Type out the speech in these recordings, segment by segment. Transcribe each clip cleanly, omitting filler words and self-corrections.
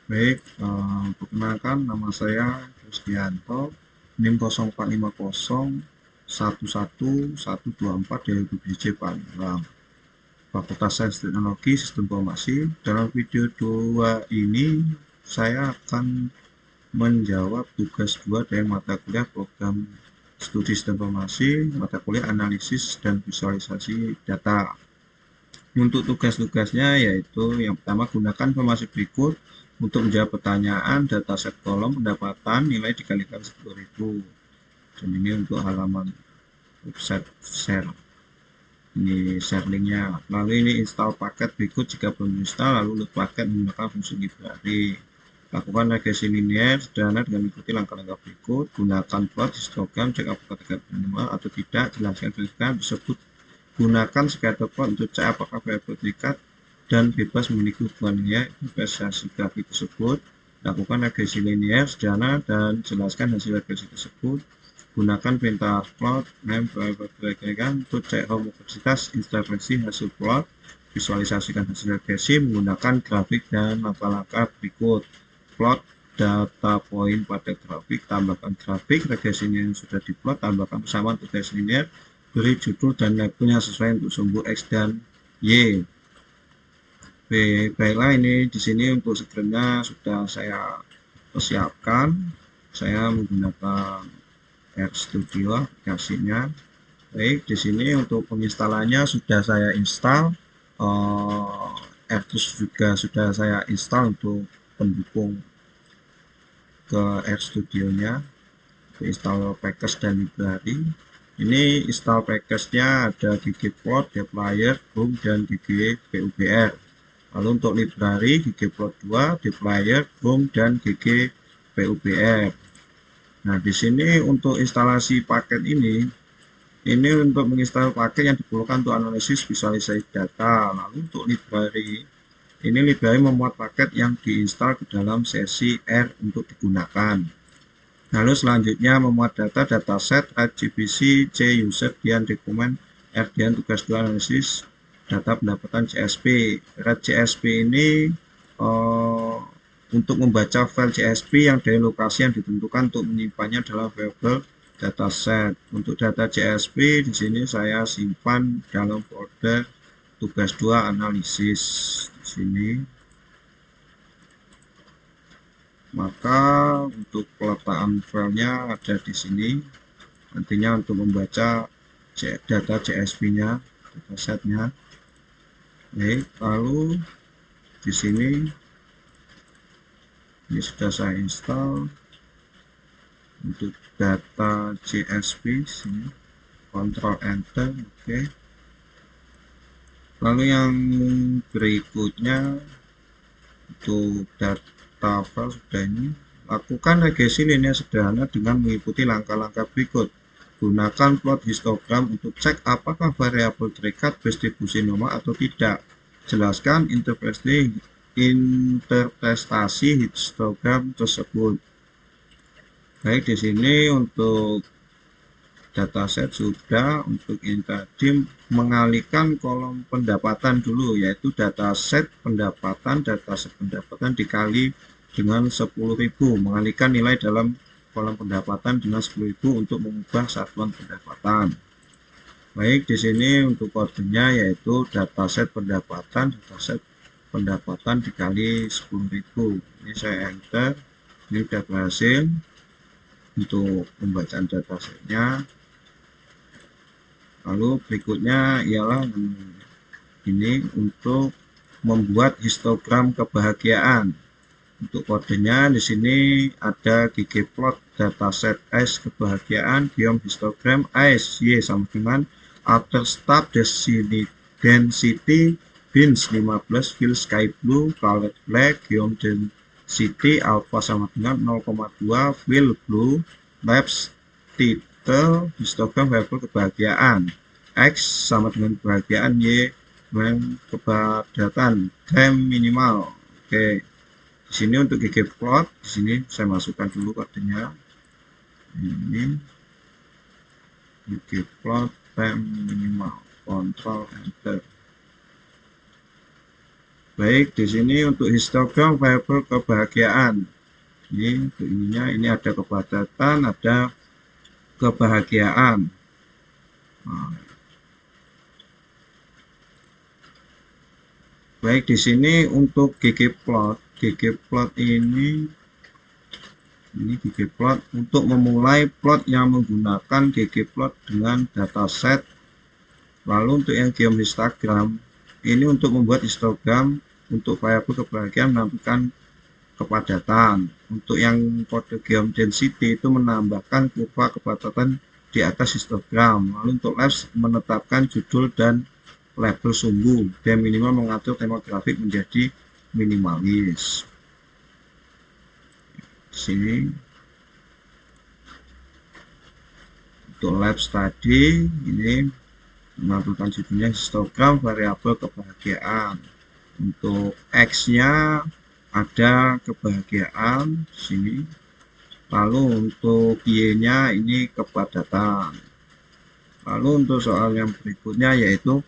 Baik, perkenalkan nama saya Kristianto, NIM 0450111124 dari BPJ Palembang, Fakultas Sains Teknologi Sistem Informasi. Dalam video 2 ini, saya akan menjawab tugas 2 dari mata kuliah program studi Sistem Informasi, mata kuliah analisis dan visualisasi data. Untuk tugas-tugasnya yaitu yang pertama, gunakan informasi berikut untuk menjawab pertanyaan dataset kolom pendapatan nilai dikalikan 10.000. Dan ini untuk halaman website share. Ini share linknya. Lalu ini install paket berikut jika belum install, lalu load paket menggunakan fungsi library. Lakukan regresi linear sederhana dengan mengikuti langkah-langkah berikut. Gunakan plot histogram, cek apakah terkait minimal atau tidak. Jelaskan verifikasi tersebut. Gunakan scatter plot untuk cek apakah variabel terikat dan bebas memiliki hubungan linear investasi grafik tersebut. Lakukan regresi linear sederhana dan jelaskan hasil regresi tersebut. Gunakan perintah plot name untuk cek homogenisitas intervensi hasil plot. Visualisasikan hasil regresi menggunakan grafik dan langkah-langkah berikut. Plot data poin pada grafik, tambahkan grafik regresinya yang sudah diplot, tambahkan persamaan regresi linear, beri judul dan labelnya sesuai untuk sumbu X dan Y. Baiklah, ini di sini untuk screen-nya sudah saya persiapkan. Saya menggunakan RStudio aplikasinya. Baik, di sini untuk penginstalannya sudah saya install. RTools juga sudah saya install untuk pendukung ke RStudio-nya. Install package dan library. Ini install package-nya ada ggplot, dplyr, boom, dan ggpubr. Lalu untuk library ggplot 2, dplyr, boom, dan ggpubr. Nah, di sini untuk instalasi paket ini untuk menginstal paket yang diperlukan untuk analisis visualisasi data. Lalu untuk library, ini library memuat paket yang diinstal ke dalam sesi R untuk digunakan. Lalu selanjutnya memuat data dataset RGBC C user dian dokumen R dian tugas 2 analisis data pendapatan CSV. CSV ini untuk membaca file CSV yang dari lokasi yang ditentukan untuk menyimpannya dalam variabel dataset. Untuk data CSV di sini saya simpan dalam folder tugas 2 analisis di sini. Maka untuk peletakan filenya ada di sini. Nantinya untuk membaca data CSV-nya, datasetnya. Baik, lalu di sini ini sudah saya install untuk data CSV sini. Ctrl Enter, oke. Lalu yang berikutnya untuk data file sudah ini. Lakukan regresi linear sederhana dengan mengikuti langkah-langkah berikut. Gunakan plot histogram untuk cek apakah variabel terikat distribusi normal atau tidak. Jelaskan interpretasi histogram tersebut. Baik, di sini untuk dataset sudah. Untuk ini tadi mengalihkan kolom pendapatan dulu, yaitu dataset pendapatan dikali dengan 10.000, mengalihkan nilai dalam kolom pendapatan dengan 10.000 untuk mengubah satuan pendapatan. Baik, di sini untuk kodenya yaitu dataset pendapatan dikali 10.000. Ini saya enter, ini sudah berhasil untuk pembacaan datasetnya. Lalu berikutnya ialah ini untuk membuat histogram kebahagiaan. Untuk kodenya di sini ada ggplot dataset S kebahagiaan biom histogram S Y sama dengan after start density bins 15 fill sky blue colored black biom density alpha sama dengan 0,2 fill blue labs title histogram variabel kebahagiaan X sama dengan kebahagiaan Y dengan kepadatan time minimal. Oke. Di sini untuk ggplot, di sini saya masukkan dulu kodenya. Ini ggplot time minimal, Ctrl Enter. Baik, di sini untuk histogram variabel kebahagiaan. Ini untuk ininya, ini ada kepadatan, ada kebahagiaan. Nah, baik, di sini untuk ggplot ini ggplot untuk memulai plot yang menggunakan ggplot dengan dataset. Lalu untuk yang geohistogram ini untuk membuat histogram untuk variabel kebahagiaan menampilkan kepadatan. Untuk yang kode geom density itu menambahkan kurva kepadatan di atas histogram. Lalu untuk labs menetapkan judul dan label sumbu dan minimal mengatur tema grafik menjadi minimalis. Sini untuk labs tadi ini menampilkan judulnya histogram variabel kebahagiaan. Untuk X-nya ada kebahagiaan di sini. Lalu untuk Y-nya ini kepadatan. Lalu untuk soal yang berikutnya yaitu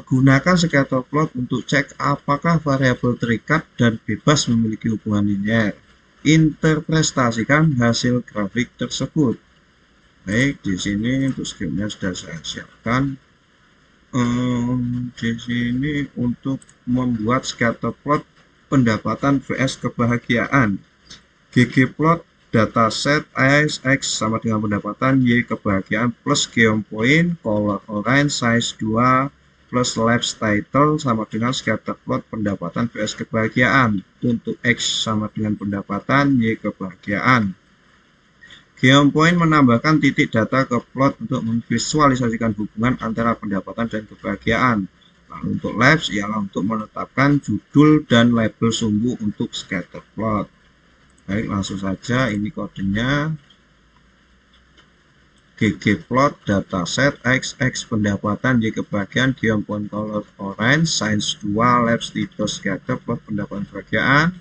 gunakan scatter plot untuk cek apakah variabel terikat dan bebas memiliki hubungan linear. Interpretasikan hasil grafik tersebut. Baik, di sini untuk skemanya sudah saya siapkan. Di sini untuk membuat scatter plot pendapatan vs kebahagiaan. ggplot dataset X sama dengan pendapatan Y kebahagiaan plus geom point color orange size 2 plus labs title sama dengan scatter plot pendapatan vs kebahagiaan. Untuk X sama dengan pendapatan Y kebahagiaan. Geom point menambahkan titik data ke plot untuk memvisualisasikan hubungan antara pendapatan dan kebahagiaan. Lalu untuk labs ialah untuk menetapkan judul dan label sumbu untuk scatter plot. Baik, langsung saja ini kodenya. ggplot dataset XX pendapatan Y kebahagiaan geom point color orange size 2 labs title scatter plot pendapatan kebahagiaan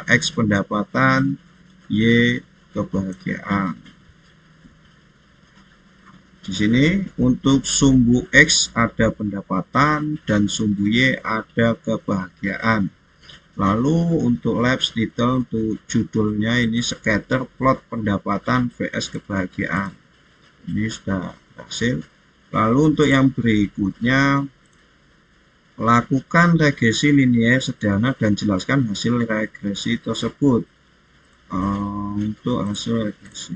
X pendapatan Y kebahagiaan. Di sini untuk sumbu X ada pendapatan dan sumbu Y ada kebahagiaan. Lalu untuk labs title untuk judulnya ini scatter plot pendapatan vs kebahagiaan. Ini sudah berhasil. Lalu untuk yang berikutnya, lakukan regresi linear sederhana dan jelaskan hasil regresi tersebut. Untuk hasil regresi,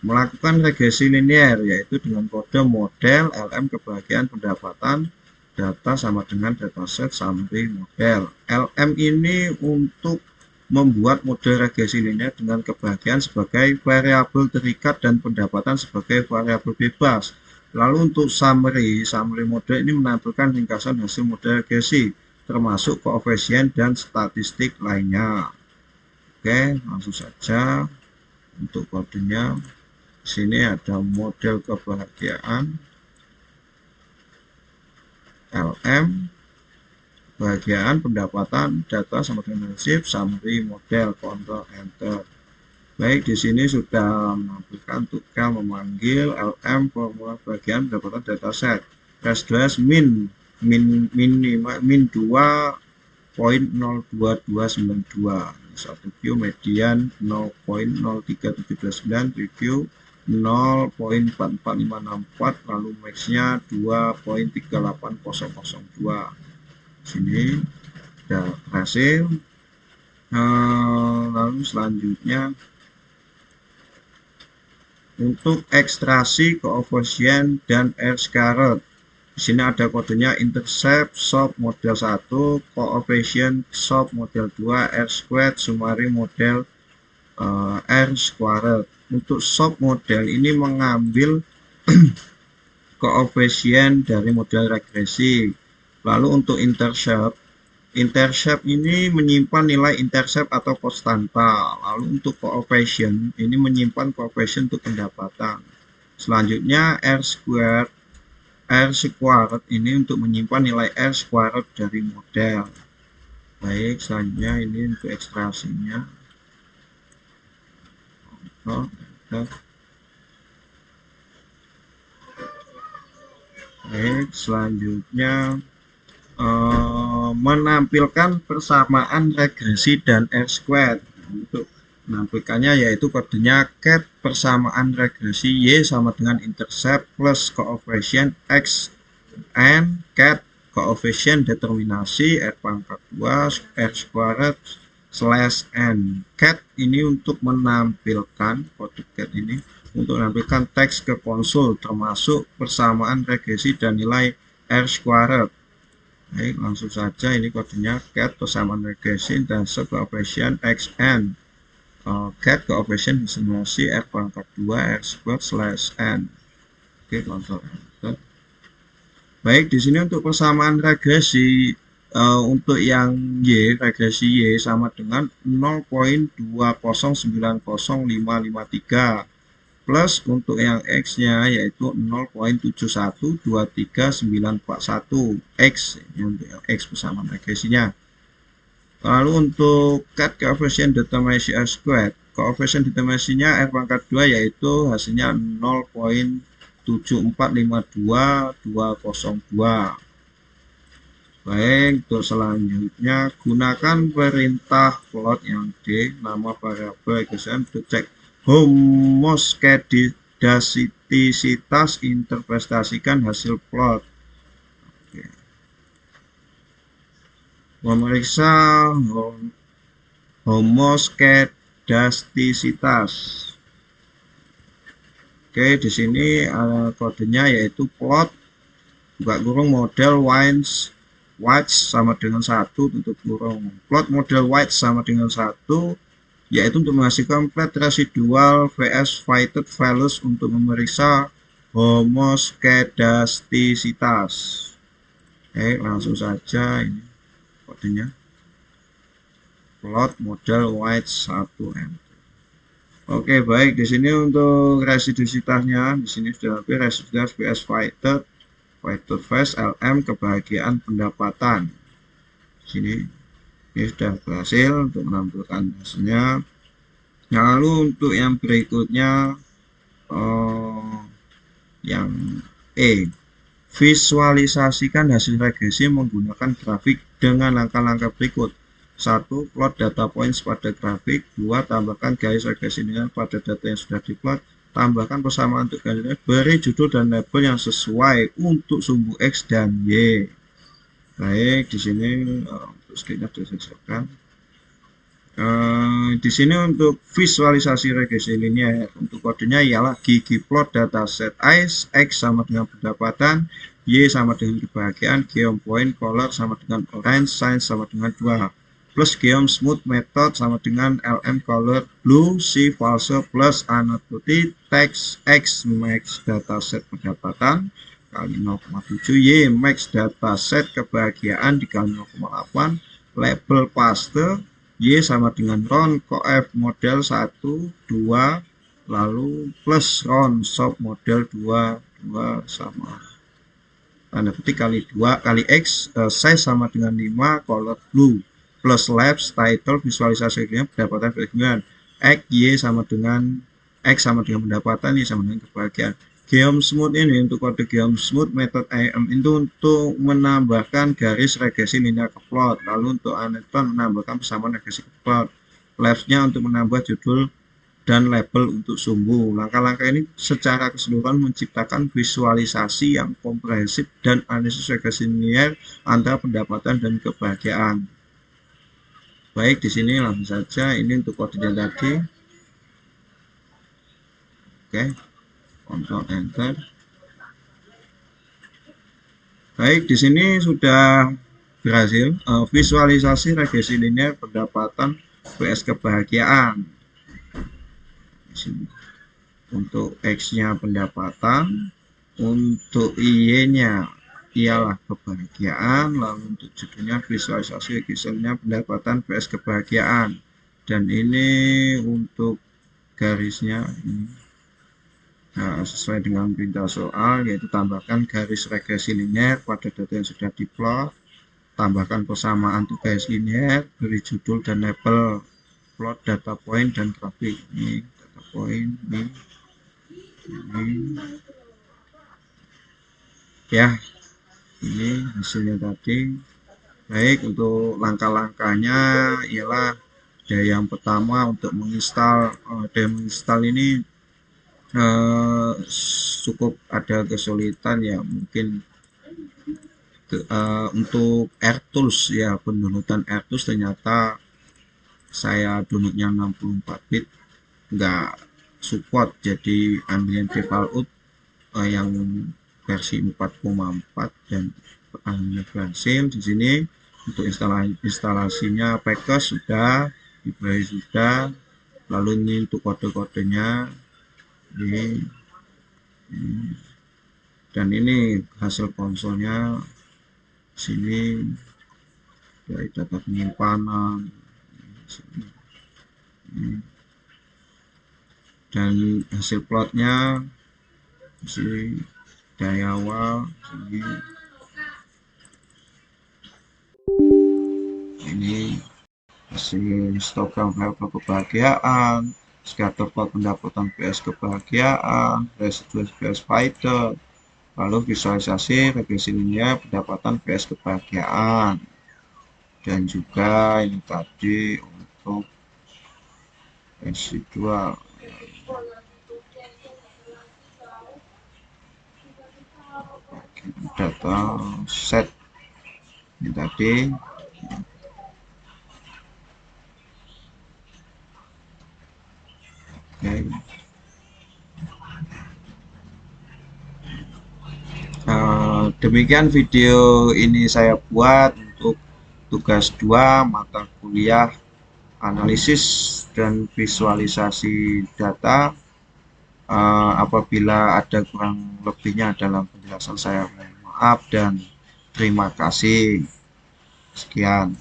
melakukan regresi linear yaitu dengan kode model LM kebahagiaan pendapatan data sama dengan dataset summary model. LM ini untuk membuat model regresi linear dengan kebahagiaan sebagai variabel terikat dan pendapatan sebagai variabel bebas. Lalu untuk summary model ini menampilkan ringkasan hasil model regresi termasuk koefisien dan statistik lainnya. Oke, langsung saja untuk kodenya. Di sini ada model kebahagiaan LM kebahagiaan pendapatan data sama dengan nasib summary model Ctrl Enter. Baik, di sini sudah menampilkan tugas memanggil LM formula bagian pendapatan dataset // min 2.02292 1 Q median 0.03729 review 0.44564 lalu maxnya 2.38002. Sini sudah berhasil. Lalu selanjutnya untuk ekstraksi koefisien dan R-squared. Di sini ada kodenya intercept SOP model 1, koefisien SOP model 2, R-squared summary model R-squared. Untuk SOP model ini mengambil koefisien dari model regresi. Lalu untuk intercept ini menyimpan nilai intercept atau konstanta. Lalu untuk koefisien ini menyimpan koefisien untuk pendapatan. Selanjutnya R-squared ini untuk menyimpan nilai R-squared dari model. Baik, selanjutnya ini untuk ekstraksinya. Baik, selanjutnya menampilkan persamaan regresi dan R-squared. Untuk menampilkannya yaitu kodenya cat persamaan regresi Y sama dengan intercept plus koefisien X and cat koefisien determinasi R pangkat 2 R squared slash N. Cat ini untuk menampilkan kode cat ini untuk menampilkan teks ke konsul termasuk persamaan regresi dan nilai R squared. Baik, langsung saja ini kodenya cat persamaan regresi dan koefisien xn. Cat koefisien determinasi R pangkat 2 R squared slash N. Oke, langsung. Baik, di sini untuk persamaan regresi untuk yang Y, regresi Y sama dengan 0.2090553 plus untuk yang X-nya yaitu 0.7123941 X, ini untuk yang X persamaan regresinya. Lalu untuk cat koefisien determinasi R squared, koefisien determinasinya R pangkat 2 yaitu hasilnya 0.7452202. Baik, untuk selanjutnya gunakan perintah plot yang D, nama variabel regression untuk cek homoskedastisitas, interpretasikan hasil plot. Oke. Memeriksa homoskedastisitas. Oke, di sini kodenya yaitu plot buka kurung model white sama dengan 1 tutup kurung. Plot model white sama dengan 1 yaitu untuk menghasilkan plot residual vs weighted values untuk memeriksa homoskedastisitas. Oke, langsung saja ini kodenya. Plot model white 1M. Oke, baik, di sini untuk residusitasnya di sini sudah hampir residusitas vs weighted vs LM kebahagiaan pendapatan. Di sini ini sudah berhasil untuk menampilkan hasilnya. Lalu untuk yang berikutnya yang E, visualisasikan hasil regresi menggunakan grafik dengan langkah-langkah berikut. 1. Plot data points pada grafik. 2. Tambahkan garis regresi linear pada data yang sudah diplot. Tambahkan persamaan untuk garis. Beri judul dan label yang sesuai untuk sumbu X dan Y. Baik, di sini untuk screennya sudah diselesaikan. Di sini untuk visualisasi regresi linear, untuk kodenya ialah ggplot dataset X sama dengan pendapatan, Y sama dengan kebahagiaan, geom point color sama dengan orange, sign sama dengan 2, plus geom smooth method sama dengan LM color blue, C false plus anot putih, text X max dataset pendapatan kali 0,7, Y max dataset kebahagiaan dikali 0,8, label paste, Y sama dengan round coef model 1, 2, lalu plus round shop model 2, 2 sama tanda petik kali 2 kali X, size sama dengan 5, color blue, plus labs, title, visualisasi pendapatan kebahagiaan, X, Y sama dengan X sama dengan pendapatan, Y sama dengan kebahagiaan. Geom smooth ini untuk kode geom smooth method IM itu untuk menambahkan garis regresi linear ke plot. Lalu untuk aneton menambahkan persamaan regresi ke plot. Labsnya untuk menambah judul dan label untuk sumbu. Langkah-langkah ini secara keseluruhan menciptakan visualisasi yang komprehensif dan analisis regresi linear antara pendapatan dan kebahagiaan. Baik, di sini langsung saja ini untuk kodenya tadi. Oke. Ctrl Enter. Baik, di sini sudah berhasil visualisasi regresi linear pendapatan vs kebahagiaan. Di sini untuk X-nya pendapatan, untuk Y-nya ialah kebahagiaan, lalu untuk judulnya visualisasi regresinya pendapatan vs kebahagiaan, dan ini untuk garisnya ini. Nah, sesuai dengan perintah soal, yaitu tambahkan garis regresi linear pada data yang sudah diplot, tambahkan persamaan untuk garis linear, beri judul dan label plot data point dan grafik. Ini data point, ini. Ya, ini hasilnya tadi. Baik, untuk langkah-langkahnya ialah yang pertama untuk menginstal ini eh, cukup ada kesulitan ya, mungkin untuk AirTools ya, pendownloadan AirTools ternyata saya downloadnya 64 bit nggak support, jadi ambilin default yang versi 4,4 dan hanya berhasil di sini. Untuk instalasinya package sudah, library sudah, lalu ini untuk kode-kodenya ini, dan ini hasil konsolnya sini dari data penyimpanan sini, dan hasil plotnya sini dari awal sini, ini hasil histogram level kebahagiaan, scatter plot pendapatan PS kebahagiaan, residual PS fighter, lalu visualisasi regresi linear pendapatan PS kebahagiaan, dan juga ini tadi untuk residual data set ini tadi. Oke. Demikian video ini saya buat untuk tugas 2 mata kuliah analisis dan visualisasi data. Apabila ada kurang lebihnya dalam penjelasan saya, mohon maaf dan terima kasih. Sekian.